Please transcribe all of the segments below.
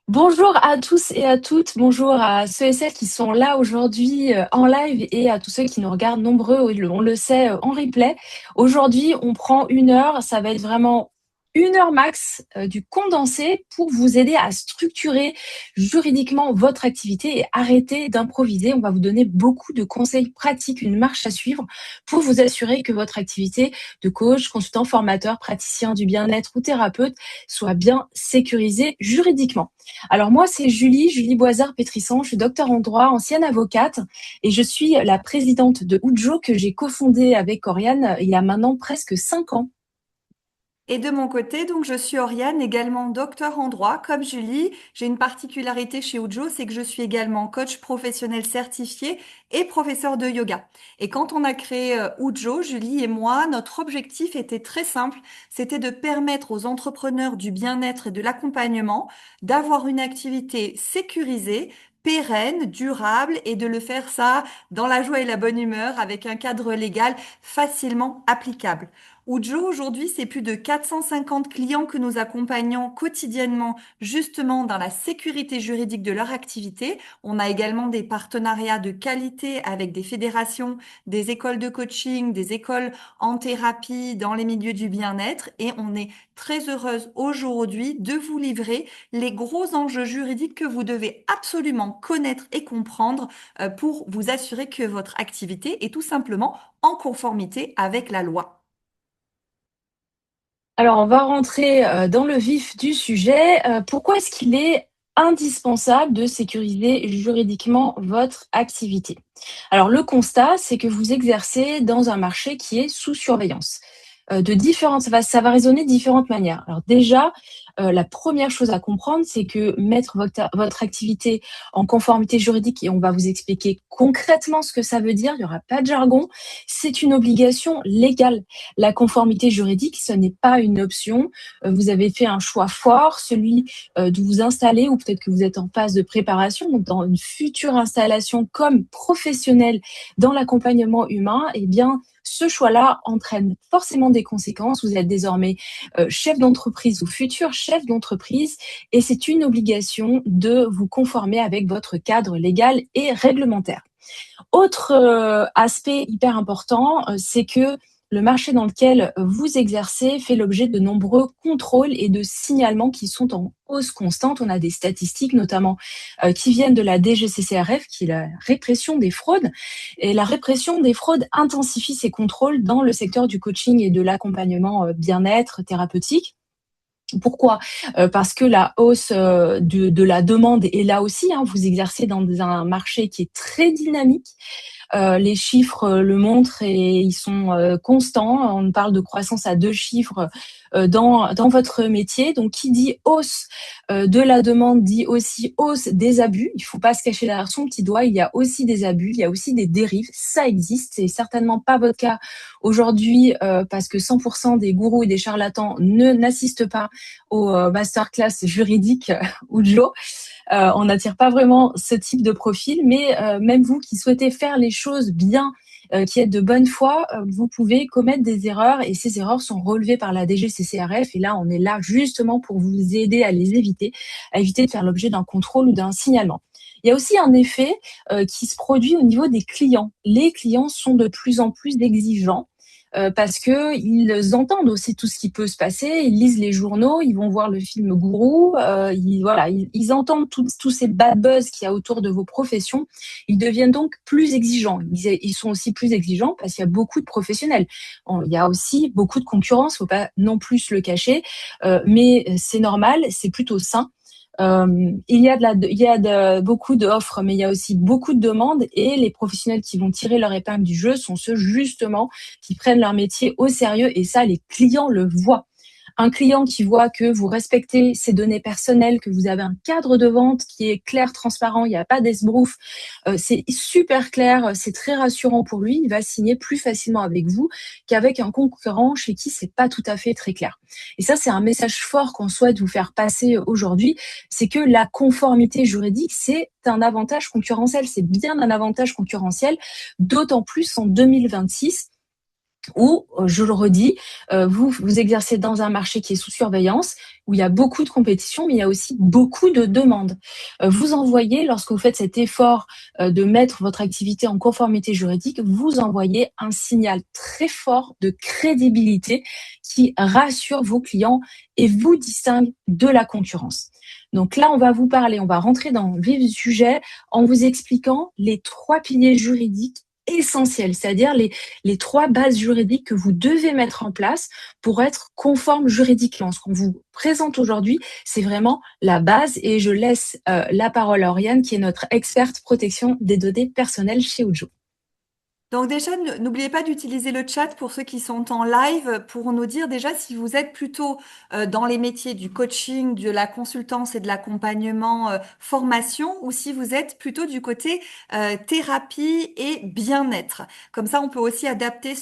Bonjour à tous et à toutes, bonjour à ceux et celles qui sont là aujourd'hui en live et à tous ceux qui nous regardent nombreux, on le sait, en replay. Aujourd'hui, on prend 1 heure, ça va être vraiment 1 heure max du condensé pour vous aider à structurer juridiquement votre activité et arrêter d'improviser. On va vous donner beaucoup de conseils pratiques, une marche à suivre pour vous assurer que votre activité de coach, consultant, formateur, praticien du bien-être ou thérapeute soit bien sécurisée juridiquement. Alors moi, c'est Julie Boisard-Pétrisson, je suis docteur en droit, ancienne avocate, et je suis la présidente de Ujo que j'ai cofondé avec Oriane il y a maintenant presque 5 ans. Et de mon côté, donc, je suis Oriane, également docteur en droit, comme Julie. J'ai une particularité chez Ujo, c'est que je suis également coach professionnel certifié et professeur de yoga. Et quand on a créé Ujo, Julie et moi, notre objectif était très simple, c'était de permettre aux entrepreneurs du bien-être et de l'accompagnement d'avoir une activité sécurisée, pérenne, durable et de le faire ça dans la joie et la bonne humeur avec un cadre légal facilement applicable. Ujo, aujourd'hui, c'est plus de 450 clients que nous accompagnons quotidiennement justement dans la sécurité juridique de leur activité. On a également des partenariats de qualité avec des fédérations, des écoles de coaching, des écoles en thérapie dans les milieux du bien-être et on est très heureuse aujourd'hui de vous livrer les gros enjeux juridiques que vous devez absolument connaître et comprendre pour vous assurer que votre activité est tout simplement en conformité avec la loi. Alors, on va rentrer dans le vif du sujet. Pourquoi est-ce qu'il est indispensable de sécuriser juridiquement votre activité? Alors, le constat, c'est que vous exercez dans un marché qui est sous surveillance. Ça va résonner de différentes manières. Alors déjà, la première chose à comprendre, c'est que mettre votre activité en conformité juridique, et on va vous expliquer concrètement ce que ça veut dire, il n'y aura pas de jargon, c'est une obligation légale. La conformité juridique, ce n'est pas une option. Vous avez fait un choix fort, celui de vous installer, ou peut-être que vous êtes en phase de préparation, donc dans une future installation comme professionnel dans l'accompagnement humain, eh bien, ce choix-là entraîne forcément des conséquences. Vous êtes désormais chef d'entreprise ou futur chef d'entreprise et c'est une obligation de vous conformer avec votre cadre légal et réglementaire. Autre aspect hyper important, c'est que le marché dans lequel vous exercez fait l'objet de nombreux contrôles et de signalements qui sont en hausse constante. On a des statistiques notamment qui viennent de la DGCCRF, qui est la répression des fraudes. Et la répression des fraudes intensifie ces contrôles dans le secteur du coaching et de l'accompagnement bien-être thérapeutique. Pourquoi? Parce que la hausse de la demande est là aussi. Hein. Vous exercez dans un marché qui est très dynamique. Les chiffres le montrent et ils sont constants. On parle de croissance à 2 chiffres dans votre métier. Donc, qui dit hausse de la demande dit aussi hausse des abus. Il ne faut pas se cacher derrière son petit doigt. Il y a aussi des abus, il y a aussi des dérives. Ça existe. C'est certainement pas votre cas aujourd'hui parce que 100% des gourous et des charlatans n'assistent pas au masterclass juridique ou Joe. On n'attire pas vraiment ce type de profil, mais même vous qui souhaitez faire les choses bien, qui êtes de bonne foi, vous pouvez commettre des erreurs et ces erreurs sont relevées par la DGCCRF et là, on est là justement pour vous aider à les éviter, à éviter de faire l'objet d'un contrôle ou d'un signalement. Il y a aussi un effet qui se produit au niveau des clients. Les clients sont de plus en plus exigeants parce que ils entendent aussi tout ce qui peut se passer, ils lisent les journaux, ils vont voir le film Gourou, ils entendent tous ces bad buzz qu'il y a autour de vos professions. Ils deviennent donc plus exigeants. Ils sont aussi plus exigeants parce qu'il y a beaucoup de professionnels. Il y a aussi beaucoup de concurrence, faut pas non plus se le cacher, mais c'est normal, c'est plutôt sain. Beaucoup d'offres, mais il y a aussi beaucoup de demandes et les professionnels qui vont tirer leur épingle du jeu sont ceux justement qui prennent leur métier au sérieux et ça, les clients le voient. Un client qui voit que vous respectez ses données personnelles, que vous avez un cadre de vente qui est clair, transparent, il n'y a pas d'esbrouf, c'est super clair, c'est très rassurant pour lui, il va signer plus facilement avec vous qu'avec un concurrent chez qui c'est pas tout à fait très clair. Et ça, c'est un message fort qu'on souhaite vous faire passer aujourd'hui, c'est que la conformité juridique, c'est un avantage concurrentiel, c'est bien un avantage concurrentiel, d'autant plus en 2026 ou, je le redis, vous exercez dans un marché qui est sous surveillance, où il y a beaucoup de compétition, mais il y a aussi beaucoup de demandes. Vous envoyez, lorsque vous faites cet effort de mettre votre activité en conformité juridique, vous envoyez un signal très fort de crédibilité qui rassure vos clients et vous distingue de la concurrence. Donc là, on va vous parler, on va rentrer dans le vif du sujet en vous expliquant les 3 piliers juridiques essentiels, c'est-à-dire les 3 bases juridiques que vous devez mettre en place pour être conforme juridiquement. Ce qu'on vous présente aujourd'hui, c'est vraiment la base et je laisse la parole à Oriane, qui est notre experte protection des données personnelles chez Ujo. Donc déjà, n'oubliez pas d'utiliser le chat pour ceux qui sont en live pour nous dire déjà si vous êtes plutôt dans les métiers du coaching, de la consultance et de l'accompagnement formation ou si vous êtes plutôt du côté thérapie et bien-être. Comme ça, on peut aussi adapter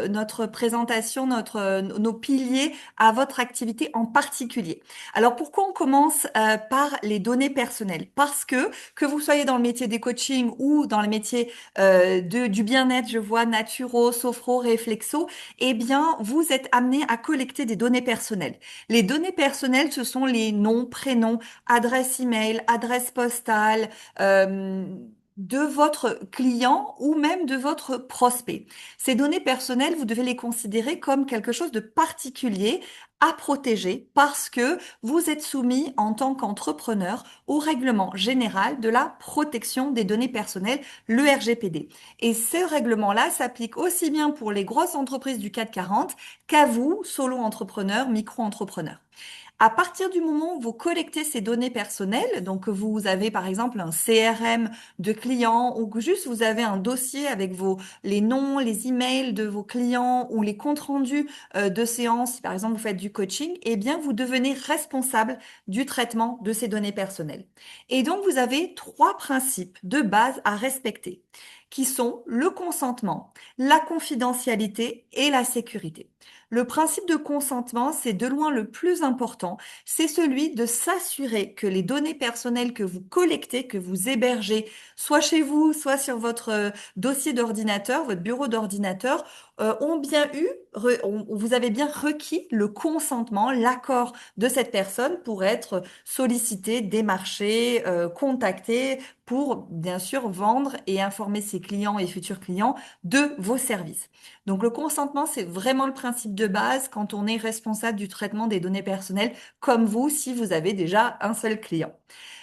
notre présentation, nos piliers à votre activité en particulier. Alors pourquoi on commence par les données personnelles? Parce que vous soyez dans le métier des coachings ou dans le métier du bien-être, je vois naturo, sophro, réflexo, eh bien, vous êtes amené à collecter des données personnelles. Les données personnelles, ce sont les noms, prénoms, adresse email, adresse postale, de votre client ou même de votre prospect. Ces données personnelles, vous devez les considérer comme quelque chose de particulier à protéger parce que vous êtes soumis en tant qu'entrepreneur au règlement général de la protection des données personnelles, le RGPD. Et ce règlement-là s'applique aussi bien pour les grosses entreprises du CAC 40 qu'à vous, solo-entrepreneurs, micro-entrepreneurs. À partir du moment où vous collectez ces données personnelles, donc que vous avez par exemple un CRM de clients ou que juste vous avez un dossier avec les noms, les emails de vos clients ou les comptes rendus de séances, si par exemple vous faites du coaching, eh bien vous devenez responsable du traitement de ces données personnelles. Et donc vous avez 3 principes de base à respecter qui sont le consentement, la confidentialité et la sécurité. Le principe de consentement, c'est de loin le plus important, c'est celui de s'assurer que les données personnelles que vous collectez, que vous hébergez, soit chez vous, soit sur votre dossier d'ordinateur, votre bureau d'ordinateur, ont bien vous avez bien requis le consentement, l'accord de cette personne pour être sollicité, démarché, contacté, pour bien sûr vendre et informer ses clients et futurs clients de vos services. Donc le consentement, c'est vraiment le principe de base quand on est responsable du traitement des données personnelles, comme vous, si vous avez déjà un seul client.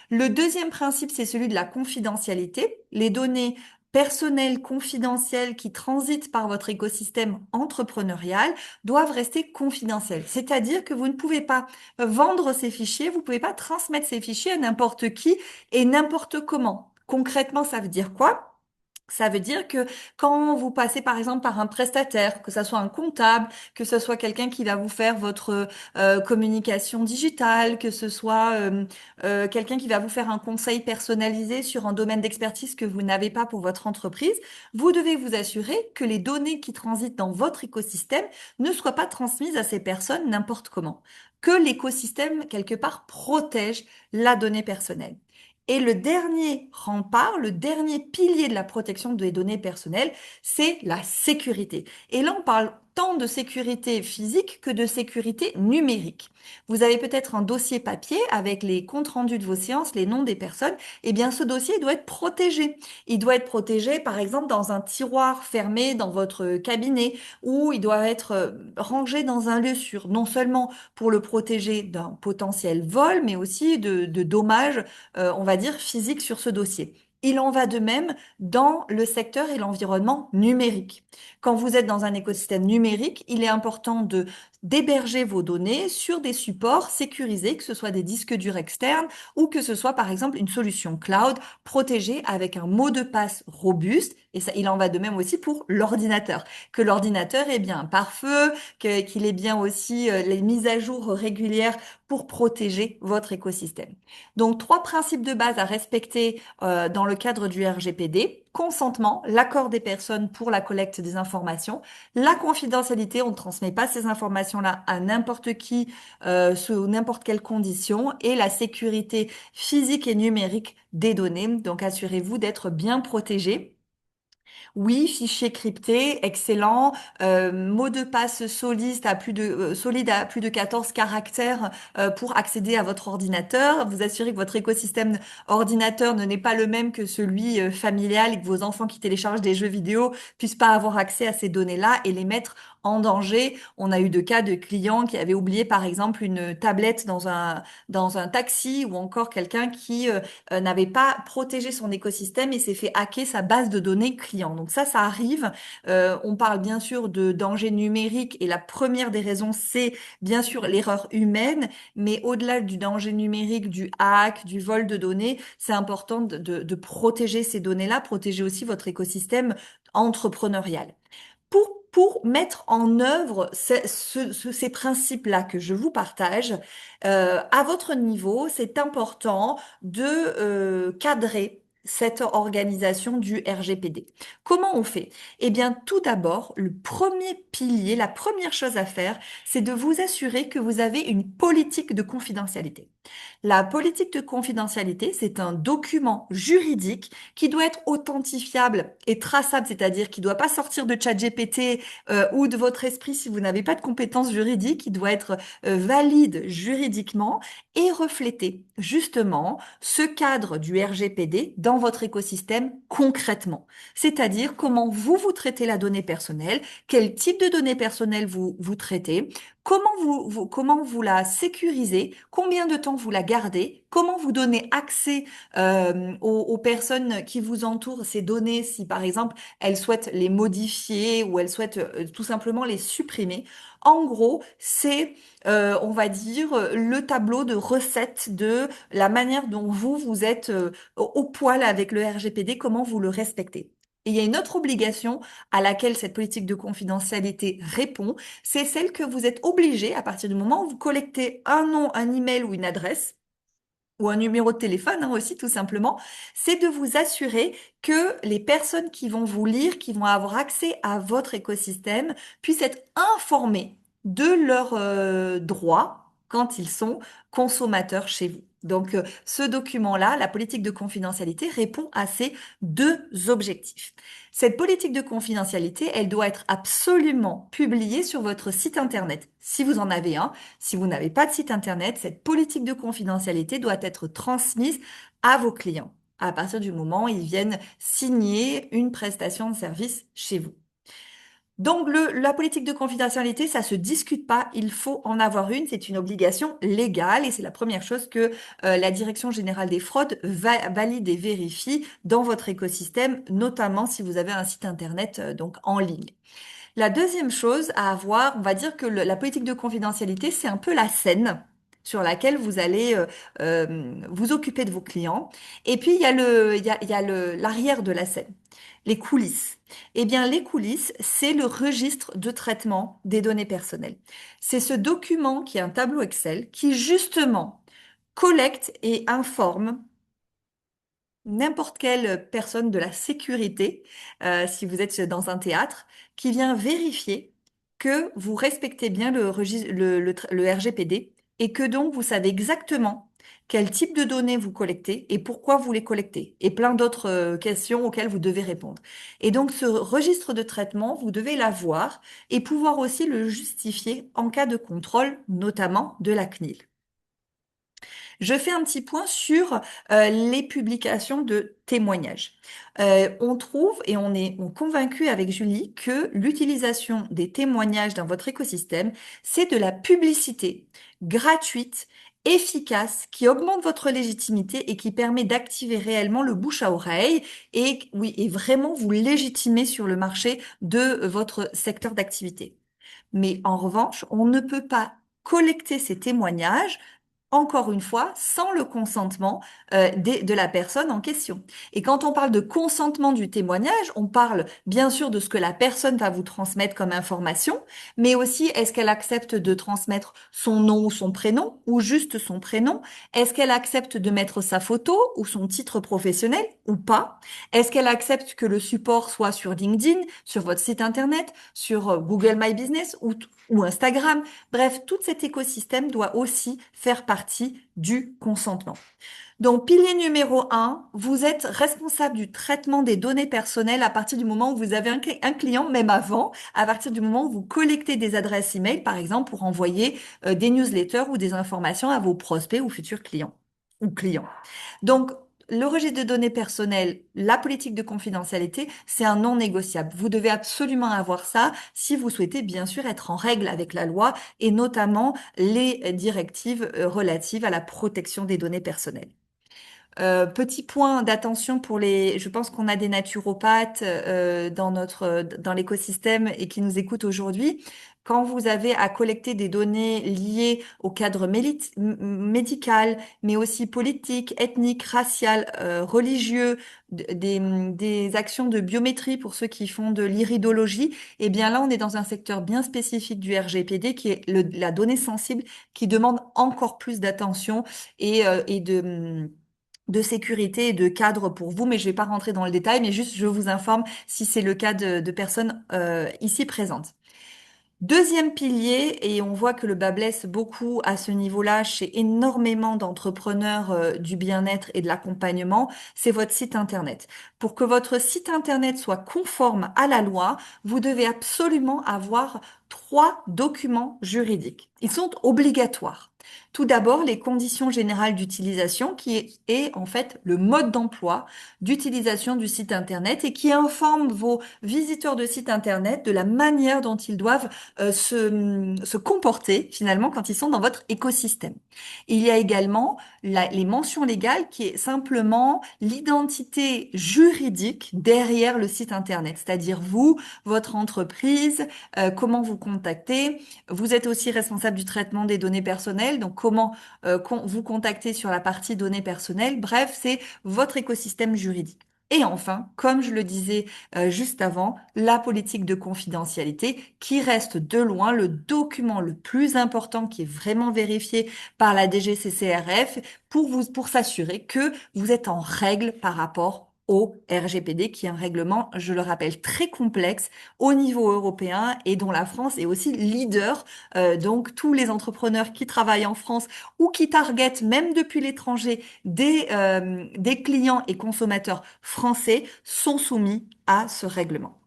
Le deuxième principe, c'est celui de la confidentialité. Les données personnelles confidentielles qui transitent par votre écosystème entrepreneurial doivent rester confidentielles. C'est-à-dire que vous ne pouvez pas vendre ces fichiers, vous ne pouvez pas transmettre ces fichiers à n'importe qui et n'importe comment. Concrètement, ça veut dire quoi? Ça veut dire que quand vous passez par exemple par un prestataire, que ce soit un comptable, que ce soit quelqu'un qui va vous faire votre communication digitale, que ce soit quelqu'un qui va vous faire un conseil personnalisé sur un domaine d'expertise que vous n'avez pas pour votre entreprise, vous devez vous assurer que les données qui transitent dans votre écosystème ne soient pas transmises à ces personnes n'importe comment, que l'écosystème quelque part protège la donnée personnelle. Et le dernier rempart, le dernier pilier de la protection des données personnelles, c'est la sécurité. Et là, on parle tant de sécurité physique que de sécurité numérique. Vous avez peut-être un dossier papier avec les comptes rendus de vos séances, les noms des personnes. Eh bien, ce dossier doit être protégé. Il doit être protégé, par exemple, dans un tiroir fermé dans votre cabinet ou il doit être rangé dans un lieu sûr, non seulement pour le protéger d'un potentiel vol, mais aussi de dommages on va dire, physique sur ce dossier. Il en va de même dans le secteur et l'environnement numérique. Quand vous êtes dans un écosystème numérique, il est important d'héberger vos données sur des supports sécurisés, que ce soit des disques durs externes ou que ce soit par exemple une solution cloud protégée avec un mot de passe robuste. Et ça, il en va de même aussi pour l'ordinateur. Que l'ordinateur est bien un pare-feu, qu'il ait bien aussi les mises à jour régulières pour protéger votre écosystème. Donc, 3 principes de base à respecter dans le cadre du RGPD. Consentement, l'accord des personnes pour la collecte des informations, la confidentialité, on ne transmet pas ces informations-là à n'importe qui sous n'importe quelle condition, et la sécurité physique et numérique des données. Donc, assurez-vous d'être bien protégé. Oui, fichier crypté, excellent. Mot de passe solide à plus de 14 caractères pour accéder à votre ordinateur. Vous assurez que votre écosystème ordinateur ne n'est pas le même que celui familial et que vos enfants qui téléchargent des jeux vidéo puissent pas avoir accès à ces données-là et les mettre en danger. On a eu de cas de clients qui avaient oublié, par exemple, une tablette dans un taxi ou encore quelqu'un qui n'avait pas protégé son écosystème et s'est fait hacker sa base de données client. Donc ça arrive. On parle bien sûr de danger numérique et la première des raisons, c'est bien sûr l'erreur humaine, mais au-delà du danger numérique, du hack, du vol de données, c'est important de protéger ces données-là, protéger aussi votre écosystème entrepreneurial. Pour mettre en œuvre ces principes-là que je vous partage, à votre niveau, c'est important de cadrer cette organisation du RGPD. Comment on fait? Eh bien, tout d'abord, le premier pilier, la première chose à faire, c'est de vous assurer que vous avez une politique de confidentialité. La politique de confidentialité, c'est un document juridique qui doit être authentifiable et traçable, c'est-à-dire qui ne doit pas sortir de ChatGPT ou de votre esprit si vous n'avez pas de compétences juridiques, qui doit être valide juridiquement et refléter justement ce cadre du RGPD dans votre écosystème concrètement. C'est-à-dire comment vous traitez la donnée personnelle, quel type de données personnelles vous traitez, comment vous la sécurisez, combien de temps vous la gardez, comment vous donnez accès aux personnes qui vous entourent ces données si par exemple elles souhaitent les modifier ou elles souhaitent tout simplement les supprimer. En gros, c'est, on va dire, le tableau de recettes de la manière dont vous êtes au poil avec le RGPD, comment vous le respectez. Et il y a une autre obligation à laquelle cette politique de confidentialité répond, c'est celle que vous êtes obligé, à partir du moment où vous collectez un nom, un email ou une adresse, ou un numéro de téléphone hein, aussi tout simplement, c'est de vous assurer que les personnes qui vont vous lire, qui vont avoir accès à votre écosystème, puissent être informées de leurs droits quand ils sont consommateurs chez vous. Donc, ce document-là, la politique de confidentialité, répond à ces deux objectifs. Cette politique de confidentialité, elle doit être absolument publiée sur votre site Internet, si vous en avez un. Si vous n'avez pas de site Internet, cette politique de confidentialité doit être transmise à vos clients à partir du moment où ils viennent signer une prestation de service chez vous. Donc, la politique de confidentialité, ça se discute pas. Il faut en avoir une. C'est une obligation légale et c'est la première chose que la Direction générale des fraudes valide et vérifie dans votre écosystème, notamment si vous avez un site internet donc en ligne. La deuxième chose à avoir, on va dire que la politique de confidentialité, c'est un peu la scène sur laquelle vous allez vous occuper de vos clients. Et puis, il y a l'arrière de la scène, les coulisses. Eh bien, les coulisses, c'est le registre de traitement des données personnelles. C'est ce document qui est un tableau Excel qui, justement, collecte et informe n'importe quelle personne de la sécurité, si vous êtes dans un théâtre, qui vient vérifier que vous respectez bien le RGPD et que donc vous savez exactement quel type de données vous collectez et pourquoi vous les collectez, et plein d'autres questions auxquelles vous devez répondre. Et donc ce registre de traitement, vous devez l'avoir et pouvoir aussi le justifier en cas de contrôle, notamment de la CNIL. Je fais un petit point sur les publications de témoignages. On trouve et on convaincu avec Julie que l'utilisation des témoignages dans votre écosystème, c'est de la publicité gratuite, efficace, qui augmente votre légitimité et qui permet d'activer réellement le bouche à oreille et, oui, et vraiment vous légitimer sur le marché de votre secteur d'activité. Mais en revanche, on ne peut pas collecter ces témoignages encore une fois, sans le consentement de la personne en question. Et quand on parle de consentement du témoignage, on parle bien sûr de ce que la personne va vous transmettre comme information, mais aussi est-ce qu'elle accepte de transmettre son nom ou son prénom, ou juste son prénom? Est-ce qu'elle accepte de mettre sa photo ou son titre professionnel ou pas? Est-ce qu'elle accepte que le support soit sur LinkedIn, sur votre site internet, sur Google My Business ou ou Instagram. Bref, tout cet écosystème doit aussi faire partie du consentement. Donc, pilier numéro un, vous êtes responsable du traitement des données personnelles à partir du moment où vous avez un client, même avant, à partir du moment où vous collectez des adresses email, par exemple, pour envoyer des newsletters ou des informations à vos prospects ou futurs clients ou clients. Donc, le registre de données personnelles, la politique de confidentialité, c'est un non négociable. Vous devez absolument avoir ça si vous souhaitez bien sûr être en règle avec la loi et notamment les directives relatives à la protection des données personnelles. Petit point d'attention pour les, je pense qu'on a des naturopathes dans l'écosystème et qui nous écoutent aujourd'hui. Quand vous avez à collecter des données liées au cadre médical, mais aussi politique, ethnique, racial, religieux, des actions de biométrie pour ceux qui font de l'iridologie, eh bien là, on est dans un secteur bien spécifique du RGPD qui est la donnée sensible qui demande encore plus d'attention et de sécurité et de cadre pour vous, mais je vais pas rentrer dans le détail, mais juste je vous informe si c'est le cas de personnes ici présentes. Deuxième pilier, et on voit que le bas blesse beaucoup à ce niveau-là chez énormément d'entrepreneurs du bien-être et de l'accompagnement, c'est votre site Internet. Pour que votre site Internet soit conforme à la loi, vous devez absolument avoir trois documents juridiques. Ils sont obligatoires. Tout d'abord, les conditions générales d'utilisation, est en fait le mode d'emploi d'utilisation du site Internet et qui informe vos visiteurs de site Internet de la manière dont ils doivent se comporter finalement quand ils sont dans votre écosystème. Il y a également les mentions légales qui est simplement l'identité juridique derrière le site Internet, c'est-à-dire vous, votre entreprise, comment vous contactez. Vous êtes aussi responsable du traitement des données personnelles, donc comment vous contactez sur la partie données personnelles. Bref, c'est votre écosystème juridique. Et enfin, comme je le disais juste avant, la politique de confidentialité qui reste de loin le document le plus important qui est vraiment vérifié par la DGCCRF pour s'assurer que vous êtes en règle par rapport au RGPD, qui est un règlement, je le rappelle, très complexe au niveau européen et dont la France est aussi leader. Donc, tous les entrepreneurs qui travaillent en France ou qui targetent, même depuis l'étranger, des clients et consommateurs français sont soumis à ce règlement.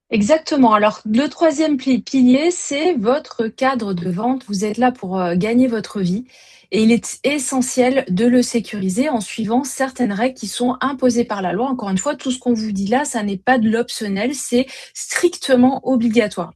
Exactement. Alors, le troisième pilier, c'est votre cadre de vente. Vous êtes là pour gagner votre vie et il est essentiel de le sécuriser en suivant certaines règles qui sont imposées par la loi. Encore une fois, tout ce qu'on vous dit là, ça n'est pas de l'optionnel, c'est strictement obligatoire.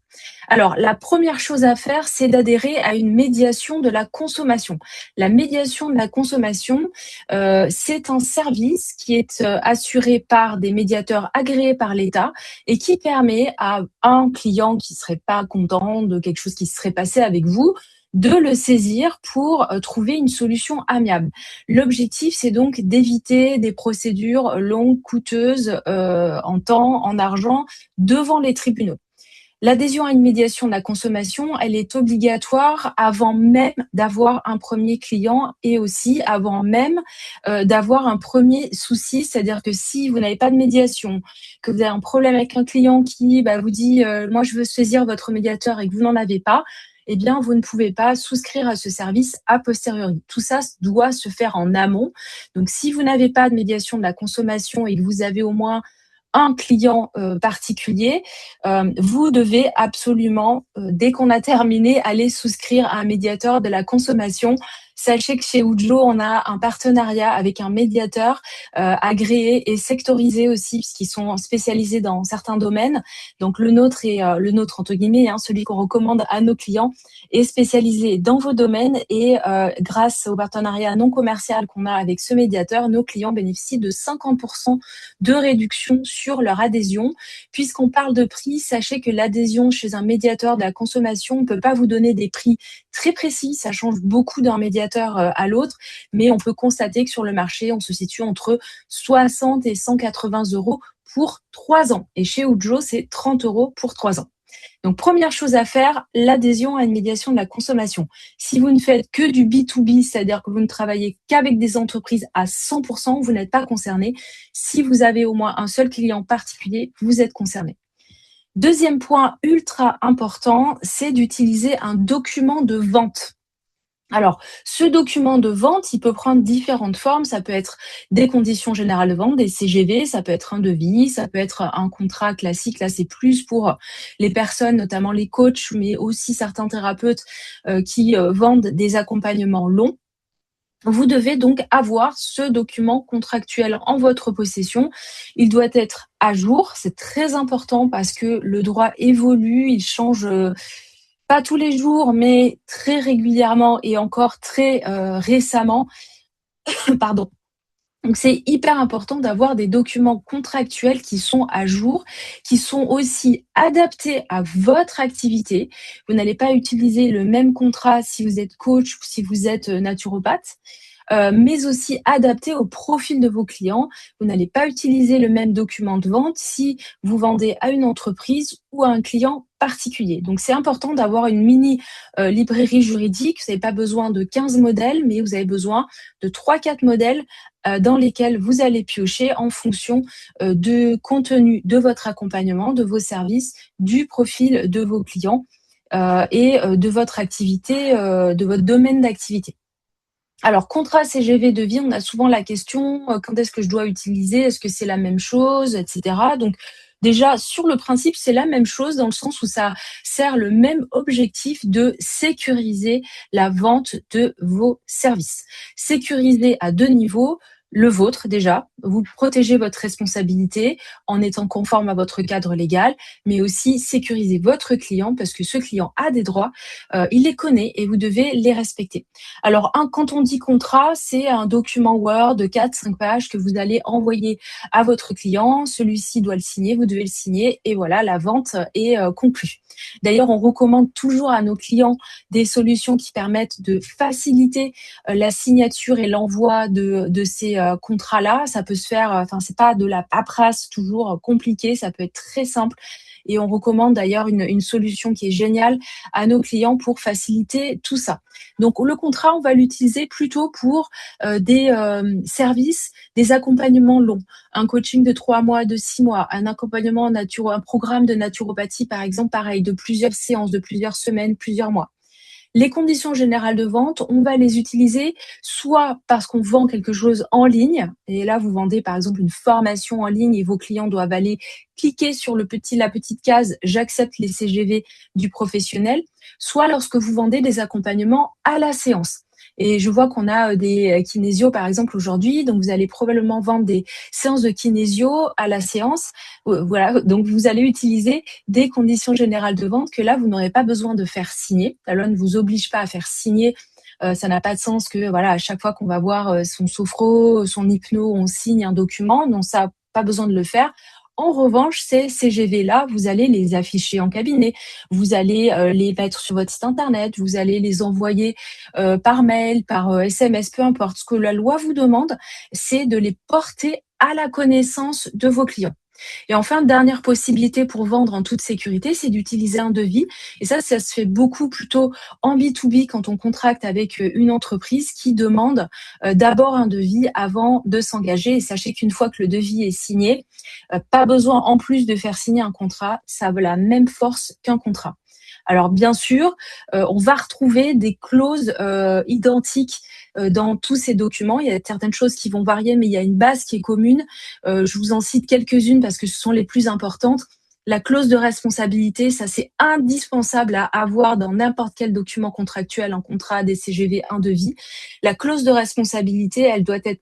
Alors, la première chose à faire, c'est d'adhérer à une médiation de la consommation. La médiation de la consommation, c'est un service qui est assuré par des médiateurs agréés par l'État et qui permet à un client qui serait pas content de quelque chose qui se serait passé avec vous de le saisir pour trouver une solution amiable. L'objectif, c'est donc d'éviter des procédures longues, coûteuses en temps, en argent, devant les tribunaux. L'adhésion à une médiation de la consommation, elle est obligatoire avant même d'avoir un premier client et aussi avant même d'avoir un premier souci. C'est-à-dire que si vous n'avez pas de médiation, que vous avez un problème avec un client qui vous dit moi je veux saisir votre médiateur et que vous n'en avez pas, eh bien vous ne pouvez pas souscrire à ce service a posteriori. Tout ça doit se faire en amont. Donc si vous n'avez pas de médiation de la consommation et que vous avez au moins un client particulier, vous devez absolument, dès qu'on a terminé, aller souscrire à un médiateur de la consommation. Sachez que chez Ujo, on a un partenariat avec un médiateur agréé et sectorisé aussi, puisqu'ils sont spécialisés dans certains domaines. Donc le nôtre est le nôtre entre guillemets, celui qu'on recommande à nos clients, est spécialisé dans vos domaines et grâce au partenariat non commercial qu'on a avec ce médiateur, nos clients bénéficient de 50% de réduction sur leur adhésion. Puisqu'on parle de prix, sachez que l'adhésion chez un médiateur de la consommation ne peut pas vous donner des prix très précis. Ça change beaucoup d'un médiateur à l'autre, mais on peut constater que sur le marché, on se situe entre 60 et 180 euros pour 3 ans. Et chez Ujo, c'est 30 euros pour 3 ans. Donc, première chose à faire, l'adhésion à une médiation de la consommation. Si vous ne faites que du B2B, c'est-à-dire que vous ne travaillez qu'avec des entreprises à 100%, vous n'êtes pas concerné. Si vous avez au moins un seul client particulier, vous êtes concerné. Deuxième point ultra important, c'est d'utiliser un document de vente. Alors, ce document de vente, il peut prendre différentes formes. Ça peut être des conditions générales de vente, des CGV, ça peut être un devis, ça peut être un contrat classique. Là, c'est plus pour les personnes, notamment les coachs, mais aussi certains thérapeutes qui vendent des accompagnements longs. Vous devez donc avoir ce document contractuel en votre possession. Il doit être à jour. C'est très important parce que le droit évolue, il change pas tous les jours, mais très régulièrement et encore très récemment. Pardon. Donc c'est hyper important d'avoir des documents contractuels qui sont à jour, qui sont aussi adaptés à votre activité. Vous n'allez pas utiliser le même contrat si vous êtes coach ou si vous êtes naturopathe. Mais aussi adapté au profil de vos clients. Vous n'allez pas utiliser le même document de vente si vous vendez à une entreprise ou à un client particulier. Donc c'est important d'avoir une mini librairie juridique. Vous n'avez pas besoin de 15 modèles, mais vous avez besoin de 3-4 modèles dans lesquels vous allez piocher en fonction de contenu de votre accompagnement, de vos services, du profil de vos clients et de votre activité, de votre domaine d'activité. Alors, contrat CGV de vie, on a souvent la question, quand est-ce que je dois utiliser? Est-ce que c'est la même chose? Et cetera. Donc, déjà, sur le principe, c'est la même chose dans le sens où ça sert le même objectif de sécuriser la vente de vos services. Sécuriser à 2 niveaux. Le vôtre, déjà, vous protégez votre responsabilité en étant conforme à votre cadre légal, mais aussi sécuriser votre client parce que ce client a des droits, il les connaît et vous devez les respecter. Alors, quand on dit contrat, c'est un document Word de 4-5 pages que vous allez envoyer à votre client. Celui-ci doit le signer, vous devez le signer et voilà, la vente est conclue. D'ailleurs, on recommande toujours à nos clients des solutions qui permettent de faciliter la signature et l'envoi de ces contrats-là. Ça peut se faire, c'est pas de la paperasse toujours compliquée, ça peut être très simple. Et on recommande d'ailleurs une solution qui est géniale à nos clients pour faciliter tout ça. Donc le contrat, on va l'utiliser plutôt pour des services, des accompagnements longs, un coaching de 3 mois, de 6 mois, un accompagnement un programme de naturopathie par exemple, pareil, de plusieurs séances, de plusieurs semaines, plusieurs mois. Les conditions générales de vente, on va les utiliser soit parce qu'on vend quelque chose en ligne, et là vous vendez par exemple une formation en ligne et vos clients doivent aller cliquer sur la petite case j'accepte les CGV du professionnel, soit lorsque vous vendez des accompagnements à la séance. Et je vois qu'on a des kinésios par exemple aujourd'hui, donc vous allez probablement vendre des séances de kinésio à la séance. Voilà, donc vous allez utiliser des conditions générales de vente que là, vous n'aurez pas besoin de faire signer. La loi ne vous oblige pas à faire signer. Ça n'a pas de sens que voilà, à chaque fois qu'on va voir son sophro, son hypno, on signe un document. Non, ça, pas besoin de le faire. En revanche, ces CGV-là, vous allez les afficher en cabinet, vous allez les mettre sur votre site internet, vous allez les envoyer par mail, par SMS, peu importe. Ce que la loi vous demande, c'est de les porter à la connaissance de vos clients. Et enfin, dernière possibilité pour vendre en toute sécurité, c'est d'utiliser un devis. Et ça se fait beaucoup plutôt en B2B quand on contracte avec une entreprise qui demande d'abord un devis avant de s'engager. Et sachez qu'une fois que le devis est signé, pas besoin en plus de faire signer un contrat, ça a la même force qu'un contrat. Alors bien sûr, on va retrouver des clauses identiques dans tous ces documents. Il y a certaines choses qui vont varier, mais il y a une base qui est commune. Je vous en cite quelques-unes parce que ce sont les plus importantes. La clause de responsabilité, ça c'est indispensable à avoir dans n'importe quel document contractuel, un contrat, des CGV, un devis. La clause de responsabilité, elle doit être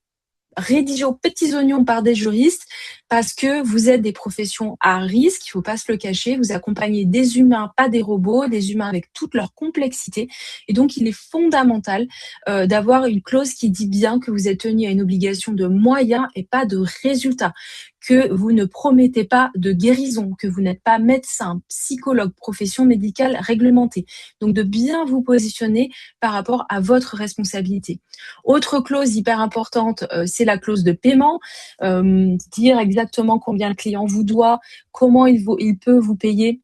rédigé aux petits oignons par des juristes parce que vous êtes des professions à risque, il ne faut pas se le cacher, vous accompagnez des humains, pas des robots, des humains avec toute leur complexité et donc il est fondamental d'avoir une clause qui dit bien que vous êtes tenu à une obligation de moyens et pas de résultats, que vous ne promettez pas de guérison, que vous n'êtes pas médecin, psychologue, profession médicale réglementée. Donc de bien vous positionner par rapport à votre responsabilité. Autre clause hyper importante, c'est la clause de paiement, dire exactement combien le client vous doit, comment il peut vous payer.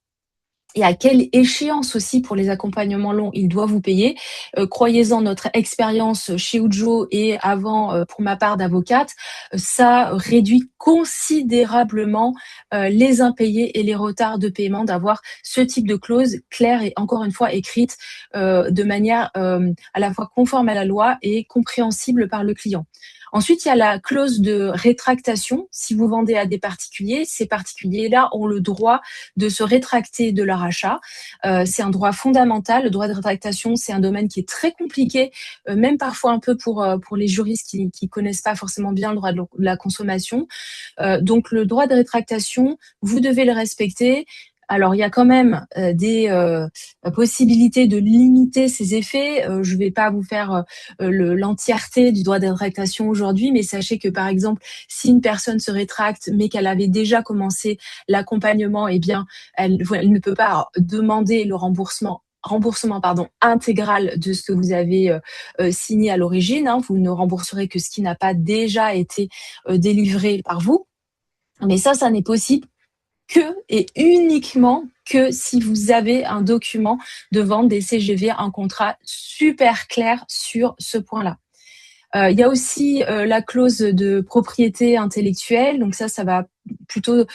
et à quelle échéance aussi pour les accompagnements longs il doit vous payer. Croyez-en, notre expérience chez Ujo et avant, pour ma part d'avocate, ça réduit considérablement les impayés et les retards de paiement d'avoir ce type de clause claire et encore une fois écrite de manière à la fois conforme à la loi et compréhensible par le client. Ensuite, il y a la clause de rétractation. Si vous vendez à des particuliers, ces particuliers-là ont le droit de se rétracter de leur achat. C'est un droit fondamental. Le droit de rétractation, c'est un domaine qui est très compliqué, même parfois un peu pour les juristes qui connaissent pas forcément bien le droit de la consommation. Donc le droit de rétractation, vous devez le respecter. Alors, il y a quand même des possibilités de limiter ces effets. Je ne vais pas vous faire l'entièreté du droit de rétractation aujourd'hui, mais sachez que, par exemple, si une personne se rétracte, mais qu'elle avait déjà commencé l'accompagnement, eh bien, elle ne peut pas demander le remboursement intégral de ce que vous avez signé à l'origine. Hein. Vous ne rembourserez que ce qui n'a pas déjà été délivré par vous. Mais ça n'est possible que et uniquement que si vous avez un document de vente des CGV, un contrat super clair sur ce point-là. Il y a aussi la clause de propriété intellectuelle. Donc ça va plutôt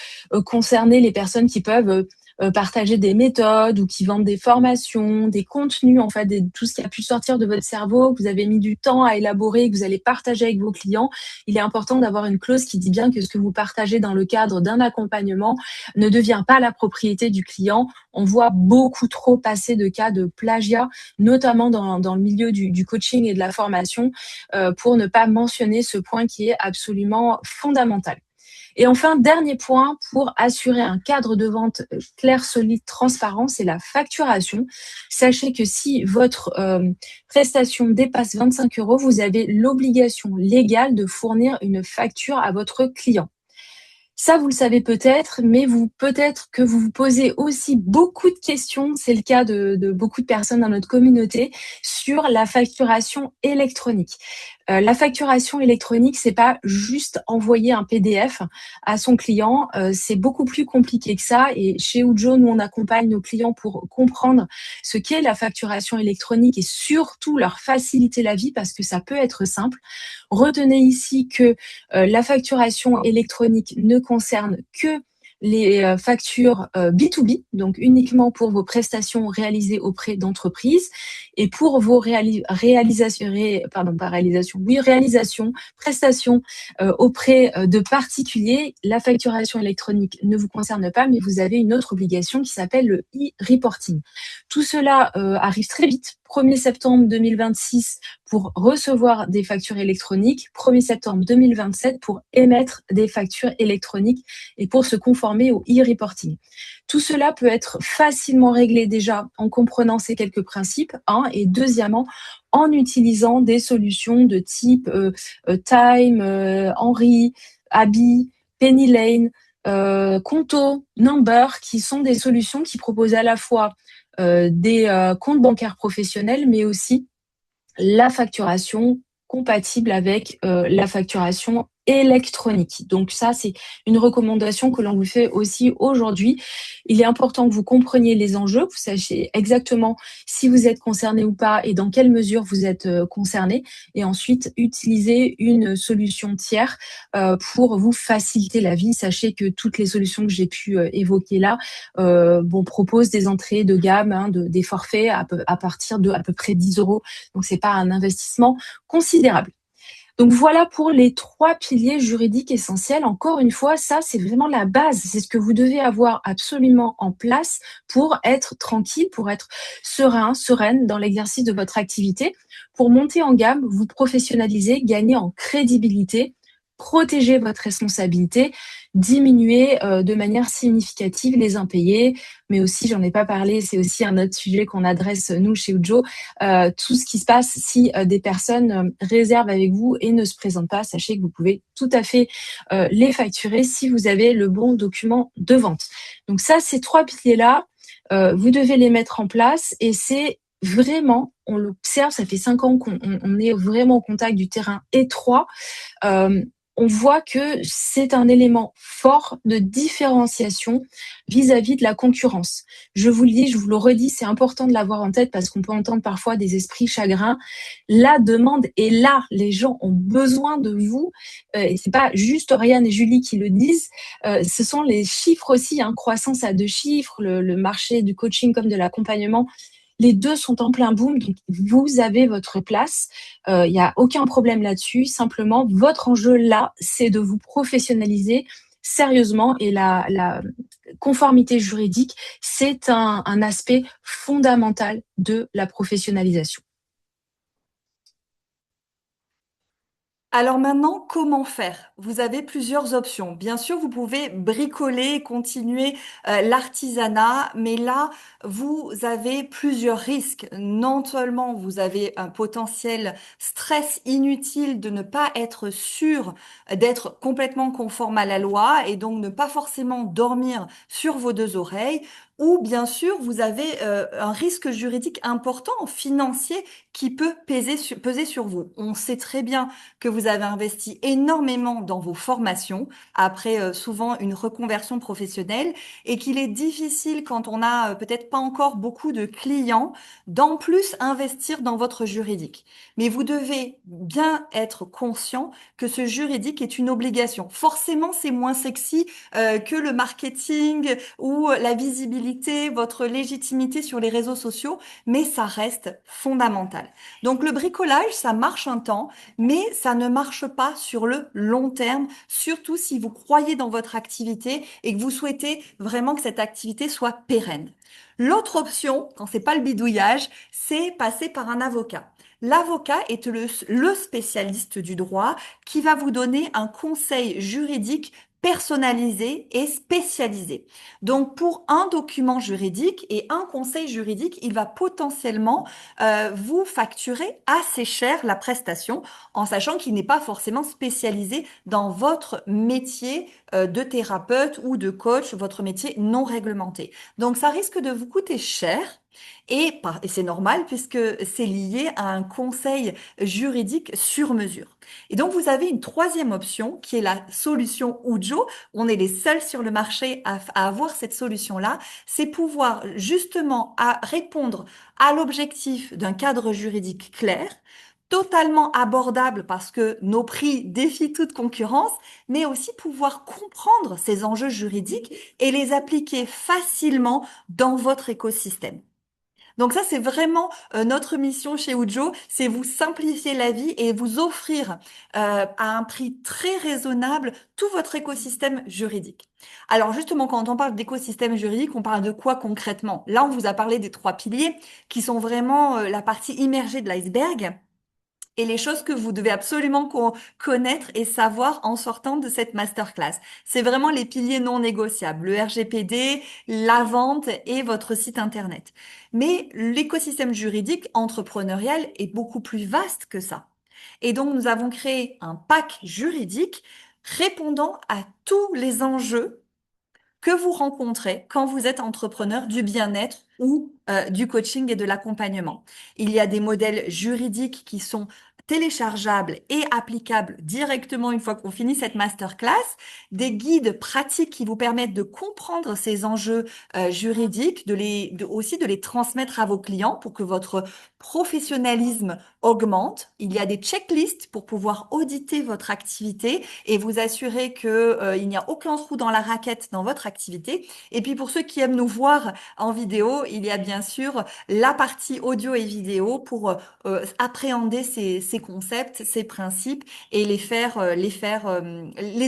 concerner les personnes qui peuvent partager des méthodes ou qui vendent des formations, des contenus, en fait, tout ce qui a pu sortir de votre cerveau, que vous avez mis du temps à élaborer, que vous allez partager avec vos clients. Il est important d'avoir une clause qui dit bien que ce que vous partagez dans le cadre d'un accompagnement ne devient pas la propriété du client. On voit beaucoup trop passer de cas de plagiat, notamment dans le milieu du coaching et de la formation, pour ne pas mentionner ce point qui est absolument fondamental. Et enfin, dernier point, pour assurer un cadre de vente clair, solide, transparent, c'est la facturation. Sachez que si votre prestation dépasse 25 €, vous avez l'obligation légale de fournir une facture à votre client. Ça, vous le savez peut-être, mais peut-être que vous vous posez aussi beaucoup de questions, c'est le cas de beaucoup de personnes dans notre communauté, sur la facturation électronique. La facturation électronique, c'est pas juste envoyer un PDF à son client, c'est beaucoup plus compliqué que ça. Et chez Ujo, nous, on accompagne nos clients pour comprendre ce qu'est la facturation électronique et surtout leur faciliter la vie parce que ça peut être simple. Retenez ici que la facturation électronique ne concerne que les factures B2B, donc uniquement pour vos prestations réalisées auprès d'entreprises et pour vos prestations auprès de particuliers. La facturation électronique ne vous concerne pas, mais vous avez une autre obligation qui s'appelle le e-reporting. Tout cela arrive très vite, 1er septembre 2026 pour recevoir des factures électroniques, 1er septembre 2027 pour émettre des factures électroniques et pour se conformer au e-reporting. Tout cela peut être facilement réglé déjà en comprenant ces quelques principes, et deuxièmement, en utilisant des solutions de type Time, Henry, Abby, Penny Lane, Conto, Number, qui sont des solutions qui proposent à la fois des comptes bancaires professionnels, mais aussi la facturation compatible avec la facturation électronique. Donc ça, c'est une recommandation que l'on vous fait aussi aujourd'hui. Il est important que vous compreniez les enjeux, que vous sachiez exactement si vous êtes concerné ou pas et dans quelle mesure vous êtes concerné. Et ensuite, utiliser une solution tiers pour vous faciliter la vie. Sachez que toutes les solutions que j'ai pu évoquer là proposent des entrées de gamme, des forfaits à partir de à peu près 10 €. Donc, c'est pas un investissement considérable. Donc voilà pour les 3 piliers juridiques essentiels. Encore une fois, ça, c'est vraiment la base. C'est ce que vous devez avoir absolument en place pour être tranquille, pour être serein, sereine dans l'exercice de votre activité. Pour monter en gamme, vous professionnaliser, gagner en crédibilité, protéger votre responsabilité, diminuer de manière significative les impayés, mais aussi, j'en ai pas parlé, c'est aussi un autre sujet qu'on adresse nous chez Ujo, tout ce qui se passe si des personnes réservent avec vous et ne se présentent pas. Sachez que vous pouvez tout à fait les facturer si vous avez le bon document de vente. Donc ça, ces 3 piliers-là, vous devez les mettre en place et c'est vraiment, on l'observe, ça fait 5 ans qu'on est vraiment au contact du terrain étroit. on voit que c'est un élément fort de différenciation vis-à-vis de la concurrence. Je vous le dis, je vous le redis, c'est important de l'avoir en tête parce qu'on peut entendre parfois des esprits chagrins. La demande est là, les gens ont besoin de vous. Et c'est pas juste Oriane et Julie qui le disent, ce sont les chiffres aussi, hein, croissance à deux chiffres, le marché du coaching comme de l'accompagnement. Les deux sont en plein boom, donc vous avez votre place. Il n'y a aucun problème là-dessus. Simplement, votre enjeu là, c'est de vous professionnaliser sérieusement et la conformité juridique, c'est un aspect fondamental de la professionnalisation. Alors maintenant, comment faire? Vous avez plusieurs options. Bien sûr, vous pouvez bricoler, continuer l'artisanat, mais là, vous avez plusieurs risques. Non seulement vous avez un potentiel stress inutile de ne pas être sûr d'être complètement conforme à la loi et donc ne pas forcément dormir sur vos deux oreilles, ou bien sûr, vous avez un risque juridique important, financier, qui peut peser sur vous. On sait très bien que vous avez investi énormément dans vos formations après souvent une reconversion professionnelle et qu'il est difficile quand on a peut-être pas encore beaucoup de clients d'en plus investir dans votre juridique. Mais vous devez bien être conscient que ce juridique est une obligation. Forcément, c'est moins sexy que le marketing ou la visibilité, votre légitimité sur les réseaux sociaux, mais ça reste fondamental. Donc le bricolage, ça marche un temps, mais ça ne marche pas sur le long terme, surtout si vous croyez dans votre activité et que vous souhaitez vraiment que cette activité soit pérenne. L'autre option, quand c'est pas le bidouillage, c'est passer par un avocat. L'avocat est le spécialiste du droit qui va vous donner un conseil juridique personnalisé et spécialisé. Donc, pour un document juridique et un conseil juridique, il va potentiellement vous facturer assez cher la prestation en sachant qu'il n'est pas forcément spécialisé dans votre métier de thérapeute ou de coach, votre métier non réglementé. Donc, ça risque de vous coûter cher. Et c'est normal puisque c'est lié à un conseil juridique sur mesure. Et donc, vous avez une troisième option qui est la solution Ujo. On est les seuls sur le marché à avoir cette solution-là. C'est pouvoir justement répondre à l'objectif d'un cadre juridique clair, totalement abordable parce que nos prix défient toute concurrence, mais aussi pouvoir comprendre ces enjeux juridiques et les appliquer facilement dans votre écosystème. Donc ça, c'est vraiment notre mission chez Ujo, c'est vous simplifier la vie et vous offrir à un prix très raisonnable tout votre écosystème juridique. Alors justement, quand on parle d'écosystème juridique, on parle de quoi concrètement? Là, on vous a parlé des trois piliers qui sont vraiment la partie immergée de l'iceberg et les choses que vous devez absolument connaître et savoir en sortant de cette masterclass. C'est vraiment les piliers non négociables, le RGPD, la vente et votre site internet. Mais l'écosystème juridique entrepreneurial est beaucoup plus vaste que ça. Et donc, nous avons créé un pack juridique répondant à tous les enjeux que vous rencontrez quand vous êtes entrepreneur du bien-être ou du coaching et de l'accompagnement. Il y a des modèles juridiques qui sont téléchargeables et applicables directement une fois qu'on finit cette masterclass, des guides pratiques qui vous permettent de comprendre ces enjeux juridiques, aussi de les transmettre à vos clients pour que votre professionnalisme augmente. Il y a des checklists pour pouvoir auditer votre activité et vous assurer que il n'y a aucun trou dans la raquette dans votre activité. Et puis pour ceux qui aiment nous voir en vidéo, il y a bien sûr la partie audio et vidéo pour appréhender ces concepts, ces principes et les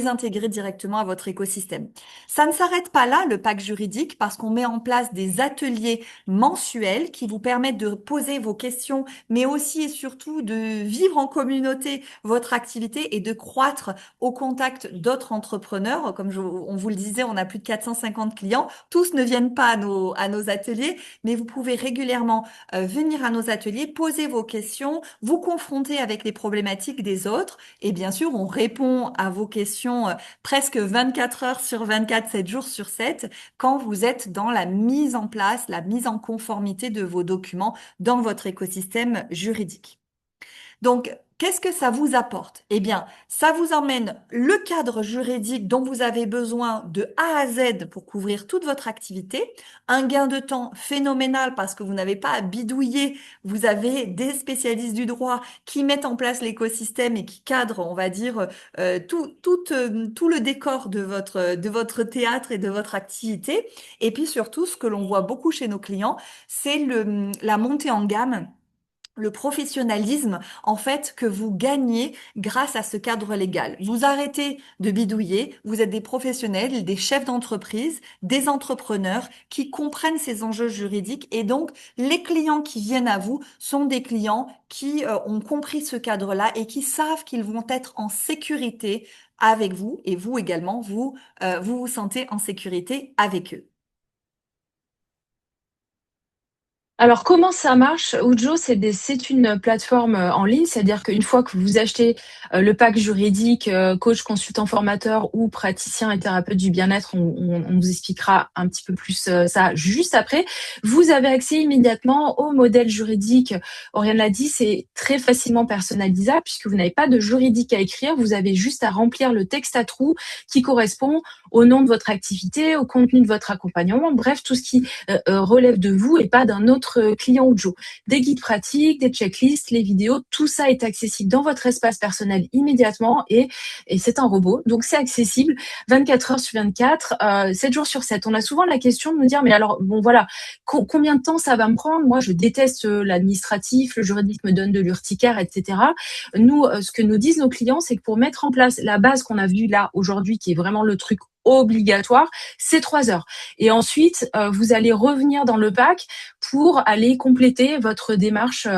intégrer directement à votre écosystème. Ça ne s'arrête pas là, le pack juridique, parce qu'on met en place des ateliers mensuels qui vous permettent de poser vos questions, mais aussi et surtout de vivre en communauté votre activité et de croître au contact d'autres entrepreneurs. Comme on vous le disait, on a plus de 450 clients. Tous ne viennent pas à nos ateliers, mais vous pouvez régulièrement venir à nos ateliers, poser vos questions, vous confronter avec les problématiques des autres. Et bien sûr, on répond à vos questions presque 24 heures sur 24, 7 jours sur 7, quand vous êtes dans la mise en place, la mise en conformité de vos documents dans votre écosystème juridique. Donc, qu'est-ce que ça vous apporte? Eh bien, ça vous emmène le cadre juridique dont vous avez besoin de A à Z pour couvrir toute votre activité, un gain de temps phénoménal parce que vous n'avez pas à bidouiller, vous avez des spécialistes du droit qui mettent en place l'écosystème et qui cadrent, on va dire, tout le décor de votre théâtre et de votre activité. Et puis surtout, ce que l'on voit beaucoup chez nos clients, c'est la montée en gamme, le professionnalisme, en fait, que vous gagnez grâce à ce cadre légal. Vous arrêtez de bidouiller, vous êtes des professionnels, des chefs d'entreprise, des entrepreneurs qui comprennent ces enjeux juridiques et donc les clients qui viennent à vous sont des clients qui ont compris ce cadre-là et qui savent qu'ils vont être en sécurité avec vous et vous également, vous vous sentez en sécurité avec eux. Alors, comment ça marche? Ujo, c'est une plateforme en ligne, c'est-à-dire qu'une fois que vous achetez le pack juridique, coach, consultant, formateur ou praticien et thérapeute du bien-être, on vous expliquera un petit peu plus ça juste après. Vous avez accès immédiatement au modèle juridique. Oriane l'a dit, c'est très facilement personnalisable puisque vous n'avez pas de juridique à écrire. Vous avez juste à remplir le texte à trous qui correspond au nom de votre activité, au contenu de votre accompagnement, bref, tout ce qui relève de vous et pas d'un autre client ou Joe. Des guides pratiques, des checklists, les vidéos, tout ça est accessible dans votre espace personnel immédiatement et c'est un robot. Donc c'est accessible 24 heures sur 24, 7 jours sur 7. On a souvent la question de nous dire, mais alors, bon voilà, combien de temps ça va me prendre? Moi, je déteste l'administratif, le juridique me donne de l'urticaire, etc. Nous, ce que nous disent nos clients, c'est que pour mettre en place la base qu'on a vue là aujourd'hui, qui est vraiment le truc obligatoire, c'est 3 heures. Et ensuite, vous allez revenir dans le pack pour aller compléter votre démarche.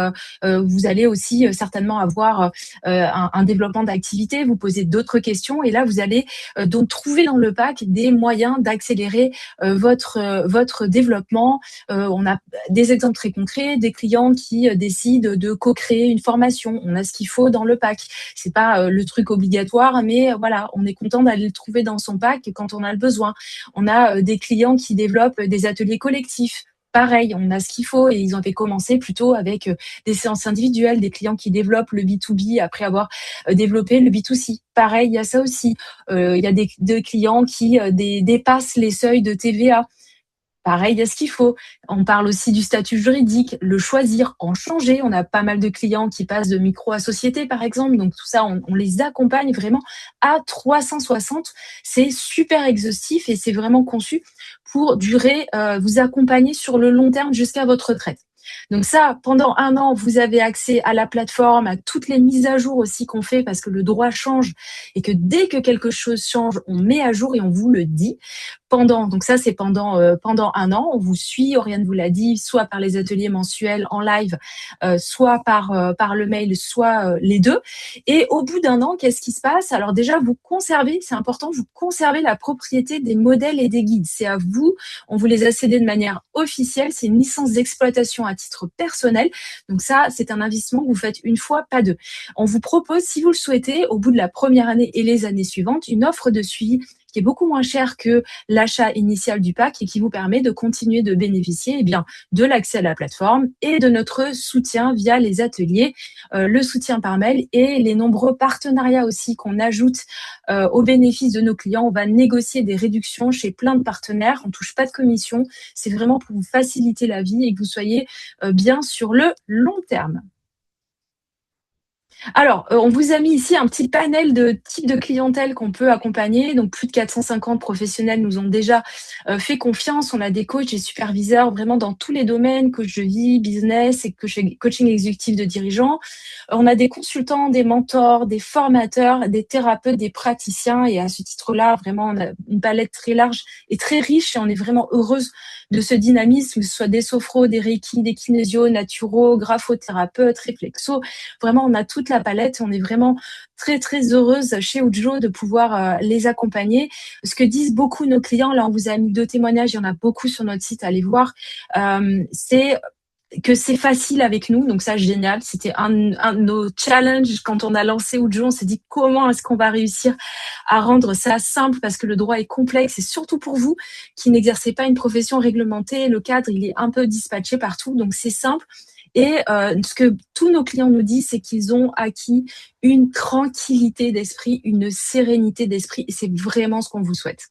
Vous allez aussi certainement avoir un développement d'activité, vous poser d'autres questions et là, vous allez donc trouver dans le pack des moyens d'accélérer votre développement. On a des exemples très concrets, des clients qui décident de co-créer une formation. On a ce qu'il faut dans le pack. C'est pas le truc obligatoire, mais voilà, on est content d'aller le trouver dans son pack quand on a le besoin. On a des clients qui développent des ateliers collectifs. Pareil, on a ce qu'il faut et ils ont fait commencer plutôt avec des séances individuelles, des clients qui développent le B2B après avoir développé le B2C. Pareil, il y a ça aussi. Il y a des clients qui dépassent les seuils de TVA. Pareil, il y a ce qu'il faut. On parle aussi du statut juridique, le choisir, en changer. On a pas mal de clients qui passent de micro à société, par exemple. Donc tout ça, on les accompagne vraiment à 360. C'est super exhaustif et c'est vraiment conçu pour durer, vous accompagner sur le long terme jusqu'à votre retraite. Donc ça, pendant 1 an, vous avez accès à la plateforme, à toutes les mises à jour aussi qu'on fait parce que le droit change et que dès que quelque chose change, on met à jour et on vous le dit. Donc ça, c'est pendant 1 an. On vous suit, Oriane vous l'a dit, soit par les ateliers mensuels en live, soit par le mail, soit les deux. Et au bout d'1 an, qu'est-ce qui se passe? Alors déjà, vous conservez, c'est important, vous conservez la propriété des modèles et des guides. C'est à vous, on vous les a cédés de manière officielle. C'est une licence d'exploitation à titre personnel. Donc ça, c'est un investissement que vous faites une fois, pas deux. On vous propose, si vous le souhaitez, au bout de la première année et les années suivantes, une offre de suivi qui est beaucoup moins chère que l'achat initial du pack et qui vous permet de continuer de bénéficier de l'accès à la plateforme et de notre soutien via les ateliers, le soutien par mail et les nombreux partenariats aussi qu'on ajoute au bénéfice de nos clients. On va négocier des réductions chez plein de partenaires. On ne touche pas de commission. C'est vraiment pour vous faciliter la vie et que vous soyez bien sur le long terme. Alors, on vous a mis ici un petit panel de types de clientèle qu'on peut accompagner. Donc, plus de 450 professionnels nous ont déjà fait confiance. On a des coachs et superviseurs vraiment dans tous les domaines, coach de vie, business et coaching exécutif de dirigeants. On a des consultants, des mentors, des formateurs, des thérapeutes, des praticiens. Et à ce titre-là, vraiment, on a une palette très large et très riche et on est vraiment heureuse de ce dynamisme, que ce soit des sophros, des reiki, des kinésios, naturaux, graphothérapeutes, réflexos. Vraiment, on a toute la palette. On est vraiment très, très heureuse chez Ujo de pouvoir les accompagner. Ce que disent beaucoup nos clients, là, on vous a mis 2 témoignages, il y en a beaucoup sur notre site, allez voir, c'est que c'est facile avec nous, donc ça, génial. C'était un de nos challenges quand on a lancé Ujo. On s'est dit comment est-ce qu'on va réussir à rendre ça simple parce que le droit est complexe et surtout pour vous qui n'exercez pas une profession réglementée, le cadre, il est un peu dispatché partout, donc c'est simple. Et ce que tous nos clients nous disent, c'est qu'ils ont acquis une tranquillité d'esprit, une sérénité d'esprit. Et c'est vraiment ce qu'on vous souhaite.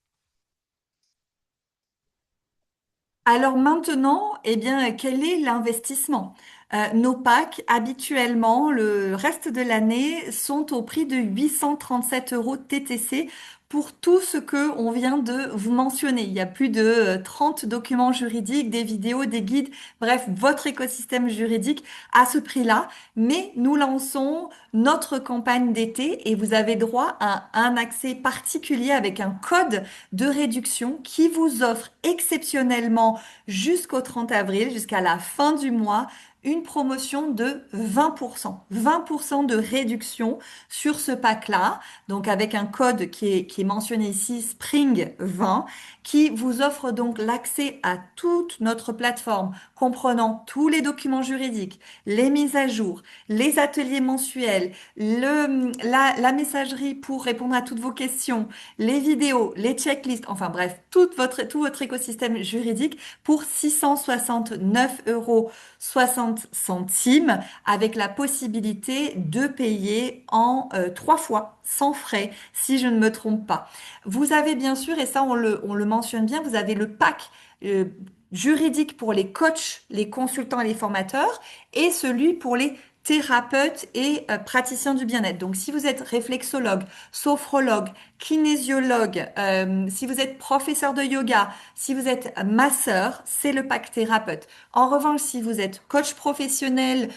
Alors maintenant, eh bien, quel est l'investissement? Nos packs, habituellement, le reste de l'année, sont au prix de 837 euros TTC pour tout ce que on vient de vous mentionner. Il y a plus de 30 documents juridiques, des vidéos, des guides, bref, votre écosystème juridique à ce prix-là. Mais nous lançons notre campagne d'été et vous avez droit à un accès particulier avec un code de réduction qui vous offre exceptionnellement jusqu'au 30 avril, jusqu'à la fin du mois, une promotion de 20%. 20% de réduction sur ce pack-là. Donc avec un code qui est mentionné ici, Spring 20, qui vous offre donc l'accès à toute notre plateforme, comprenant tous les documents juridiques, les mises à jour, les ateliers mensuels, la messagerie pour répondre à toutes vos questions, les vidéos, les checklists, enfin bref, tout votre écosystème juridique pour 669 euros 60 centimes avec la possibilité de payer en 3 fois sans frais, si je ne me trompe pas. Vous avez bien sûr, et ça on le mentionne bien, vous avez le pack euh, juridique pour les coachs, les consultants et les formateurs et celui pour les thérapeutes et praticiens du bien-être. Donc, si vous êtes réflexologue, sophrologue, kinésiologue, si vous êtes professeur de yoga, si vous êtes masseur, c'est le pack thérapeute. En revanche, si vous êtes coach professionnel,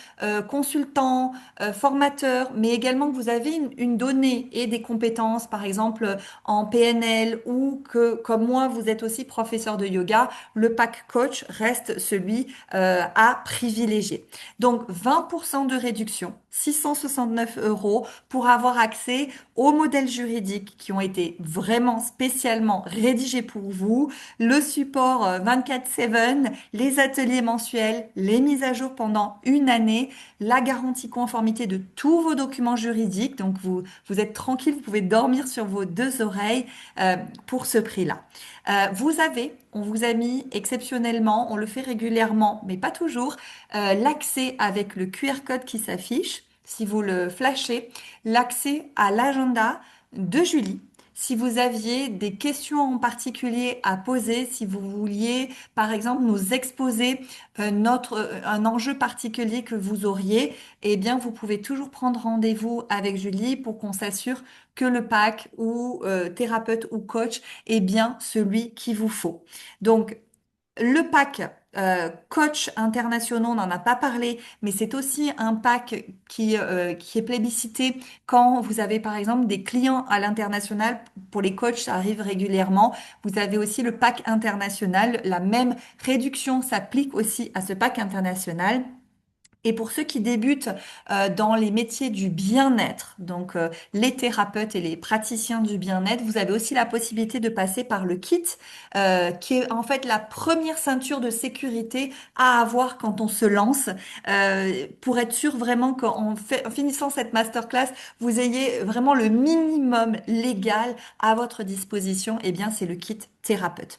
consultant, formateur, mais également que vous avez une donnée et des compétences, par exemple en PNL ou que, comme moi, vous êtes aussi professeur de yoga, le pack coach reste celui à privilégier. Donc 20% de réduction, 669 euros pour avoir accès aux modèles juridiques qui ont été vraiment spécialement rédigés pour vous, le support 24/7, les ateliers mensuels, les mises à jour pendant une année, la garantie conformité de tous vos documents juridiques. Donc vous êtes tranquille, vous pouvez dormir sur vos deux oreilles pour ce prix-là. On vous a mis exceptionnellement, on le fait régulièrement, mais pas toujours, l'accès avec le QR code qui s'affiche, si vous le flashez, l'accès à l'agenda de Julie. Si vous aviez des questions en particulier à poser, si vous vouliez, par exemple, nous exposer un enjeu particulier que vous auriez, eh bien, vous pouvez toujours prendre rendez-vous avec Julie pour qu'on s'assure que le pack ou thérapeute ou coach est bien celui qu'il vous faut. Donc, le pack coach internationaux, on n'en a pas parlé, mais c'est aussi un pack qui est plébiscité quand vous avez par exemple des clients à l'international. Pour les coachs, ça arrive régulièrement. Vous avez aussi le pack international. La même réduction s'applique aussi à ce pack international. Et pour ceux qui débutent dans les métiers du bien-être, donc les thérapeutes et les praticiens du bien-être, vous avez aussi la possibilité de passer par le kit, qui est en fait la première ceinture de sécurité à avoir quand on se lance, pour être sûr vraiment en finissant cette masterclass, vous ayez vraiment le minimum légal à votre disposition. Eh bien, c'est le kit thérapeute.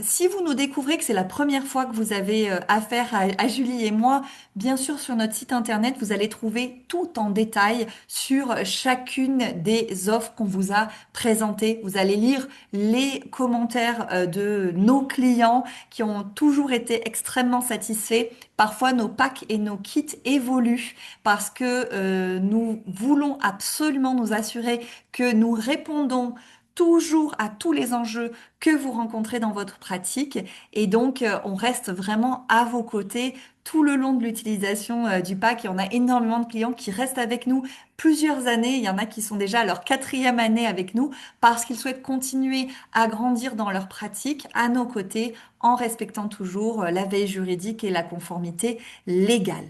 Si vous nous découvrez que c'est la première fois que vous avez affaire à Julie et moi, bien sûr sur notre site internet, vous allez trouver tout en détail sur chacune des offres qu'on vous a présentées. Vous allez lire les commentaires de nos clients qui ont toujours été extrêmement satisfaits. Parfois, nos packs et nos kits évoluent parce que nous voulons absolument nous assurer que nous répondons toujours à tous les enjeux que vous rencontrez dans votre pratique. Et donc, on reste vraiment à vos côtés tout le long de l'utilisation du pack. Et on a énormément de clients qui restent avec nous plusieurs années. Il y en a qui sont déjà à leur quatrième année avec nous parce qu'ils souhaitent continuer à grandir dans leur pratique à nos côtés en respectant toujours la veille juridique et la conformité légale.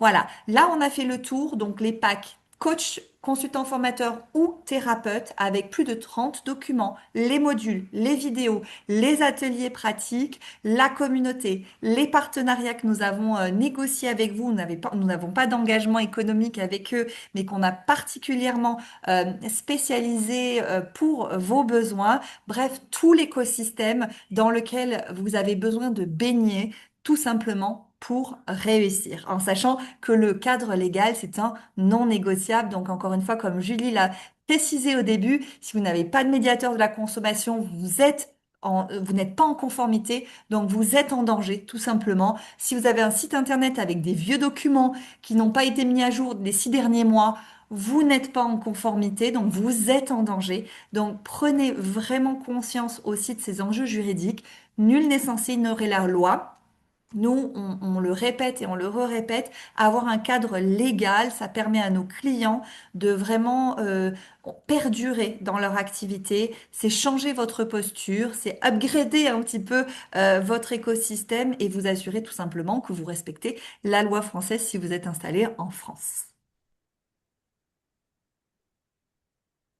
Voilà, là on a fait le tour, donc les packs coach, consultant formateur ou thérapeute avec plus de 30 documents, les modules, les vidéos, les ateliers pratiques, la communauté, les partenariats que nous avons négociés avec vous. Nous n'avons pas d'engagement économique avec eux, mais qu'on a particulièrement spécialisé pour vos besoins. Bref, tout l'écosystème dans lequel vous avez besoin de baigner tout simplement pour réussir, en sachant que le cadre légal, c'est un non négociable. Donc, encore une fois, comme Julie l'a précisé au début, si vous n'avez pas de médiateur de la consommation, vous n'êtes pas en conformité, donc vous êtes en danger, tout simplement. Si vous avez un site internet avec des vieux documents qui n'ont pas été mis à jour les 6 derniers mois, vous n'êtes pas en conformité, donc vous êtes en danger. Donc prenez vraiment conscience aussi de ces enjeux juridiques. Nul n'est censé ignorer la loi. Nous, on le répète et on le répète, avoir un cadre légal, ça permet à nos clients de vraiment perdurer dans leur activité. C'est changer votre posture, c'est upgrader un petit peu votre écosystème et vous assurer tout simplement que vous respectez la loi française si vous êtes installé en France.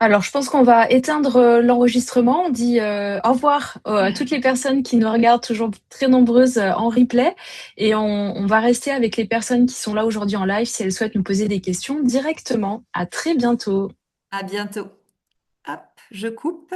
Alors, je pense qu'on va éteindre l'enregistrement. On dit au revoir à toutes les personnes qui nous regardent, toujours très nombreuses en replay. Et on va rester avec les personnes qui sont là aujourd'hui en live si elles souhaitent nous poser des questions directement. À très bientôt. À bientôt. Hop, je coupe.